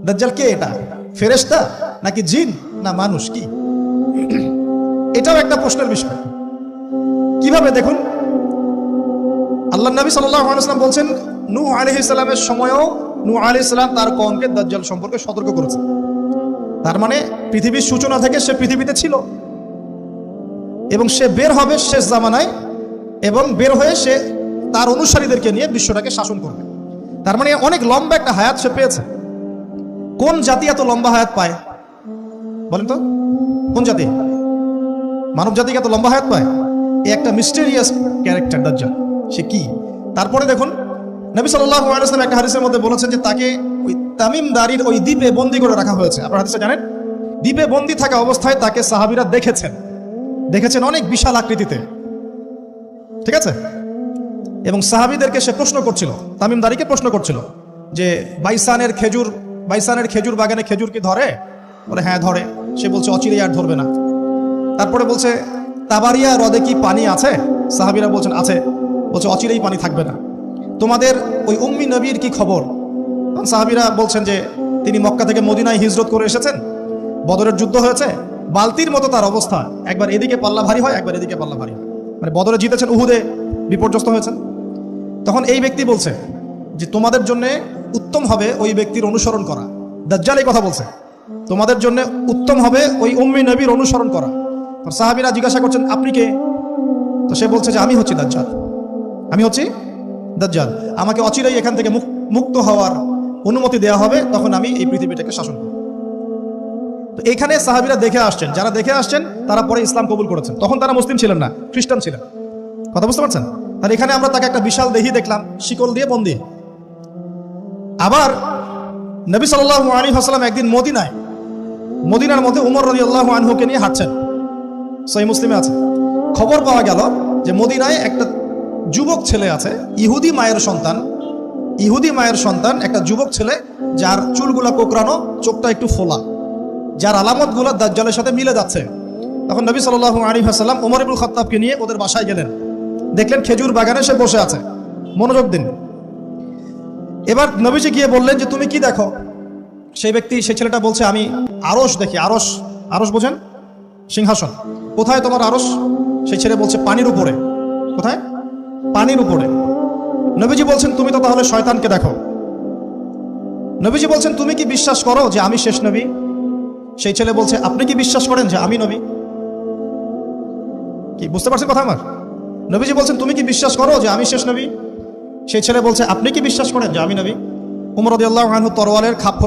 দাজ্জাল কে? এটা ফেরেশতা নাকি জিন না মানুষ? কি এটাও একটা প্রশ্নের বিষয়। কিভাবে দেখুন, আল্লাহ নবী সাল্লাল্লাহু আলাইহি ওয়াসাল্লাম বলছেন নূহ আলাইহিস সালামের সময়ও নূহ আলাইহিস সালাম তার কওমকে দাজ্জাল সম্পর্কে সতর্ক করেছেন। তার মানে পৃথিবীর সূচনা থেকে সে পৃথিবীতে ছিল এবং সে বের হবে শেষ জামানায়, এবং বের হয়ে সে তার অনুসারীদেরকে নিয়ে বিশ্বটাকে শাসন করবে। তার মানে অনেক লম্বা একটা হায়াত সে পেয়েছে। কোন জাতি এত লম্বা হায়াত পায় বলেন তো? কোন জাতি, মানব জাতি এত লম্বা হায়াত পায়? এই একটা মিস্টেরিয়াস ক্যারেক্টার দাজ্জাল। সে কি? তারপরে দেখুন, নবী সাল্লাল্লাহু আলাইহি ওয়াসাল্লাম একটা হাদিসের মধ্যে বলেছেন যে তাকে ওই তামিম দারির ওই দ্বীপে বন্দী করে রাখা হয়েছে। আপনারা হাদিসে জানেন, দ্বীপে বন্দী থাকা অবস্থায় তাকে সাহাবীরা দেখেছেন অনেক বিশাল আকৃতিতে, ঠিক আছে? এবং সাহাবীদেরকে সে প্রশ্ন করছিল, তামিম দারিকে প্রশ্ন করছিল যে বাইসানের খেজুর বাগানে খেজুর কি ধরে? বলে হ্যাঁ ধরে। সে বলছে অচিরেই আর ধরবে না। তারপরে বলছে তাবারিয়া হ্রদে কি পানি আছে? সাহাবীরা বলছেন আছে। বলছে অচিরেই পানি থাকবে না। তোমাদের ওই উম্মি নবীর কি খবর? সাহাবীরা বলছেন যে তিনি মক্কা থেকে মদিনায় হিজরত করে এসেছেন, বদরের যুদ্ধ হয়েছে, বালতির মতো তার অবস্থা, একবার এদিকে পাল্লা ভারী হয় একবার এদিকে পাল্লা ভারী হয়। মানে বদরে জিতেছেন, উহুদে বিপর্যস্ত হয়েছেন। তখন এই ব্যক্তি বলছে যে তোমাদের জন্য উত্তম হবে ওই ব্যক্তির অনুসরণ করা। দাজ্জাল এই কথা বলছে, তোমাদের জন্য উত্তম হবে ওই উম্মি নবীর অনুসরণ করা। সাহাবীরা জিজ্ঞাসা করছেন আপনি কে? তো সে বলছে যে আমি হচ্ছি দাজ্জাল, আমাকে অচিরেই এখান থেকে মুক্ত হওয়ার অনুমতি দেওয়া হবে, তখন আমি এই পৃথিবীটাকে শাসন করব। তো এখানে সাহাবীরা দেখে আসছেন, যারা দেখে আসছেন তারা পরে ইসলাম কবুল করেছেন। তখন তারা মুসলিম ছিলেন না, খ্রিস্টান ছিলেন। কথা বুঝতে পারছেন? আর এখানে আমরা তাকে একটা বিশাল দেহি দেখলাম, শিকল দিয়ে বন্দী। আবার নবী সাল্লাল্লাহু আলাইহি ওয়াসাল্লাম একদিন মদিনার মধ্যে উমর রাদিয়াল্লাহু আনহুকে নিয়ে হাঁটছেন, সহিহ মুসলিমে আছে। খবর পাওয়া গেল যে মদিনায় একটা যুবক ছেলে আছে, ইহুদি মায়ের সন্তান একটা যুবক ছেলে, যার চুলগুলা কোকড়ানো, চোখটা একটু ফোলা, যার আলামতগুলো দাজ্জালের সাথে মিলে যাচ্ছে। তখন নবী সাল্লাল্লাহু আলাইহি ওয়াসাল্লাম ওমর ইবনুল খাত্তাবকে নিয়ে ওদের বাসায় গেলেন। দেখলেন খেজুর বাগানে সে বসে আছে, মনোযোগ দিন। এবার নবীজি গিয়ে বললেন যে তুমি কি দেখো? সেই ছেলেটা বলছে আমি আরশ দেখি। আরশ বোঝেন? সিংহাসন। কোথায় তোমার আরশ? সেই ছেলে বলছে পানির উপরে। কোথায়? পানির উপরে। নবীজি বলছেন তুমি তো তাহলে শয়তানকে দেখো। নবীজি বলছেন তুমি কি বিশ্বাস করো যে আমি শেষ নবী? সেই ছেলে বলছে আপনি কি বিশ্বাস করেন যে আমি নবী? কি বুঝতে পারছেন কথা আমার? নবীজি বলছেন তুমি কি বিশ্বাস করো যে আমি শেষ নবী? সেই ছেলে বলছে আপনি কি বিশ্বাস করেন যে আমি নবী? উমর রাদিয়াল্লাহু আনহু তরোয়ালের খাপ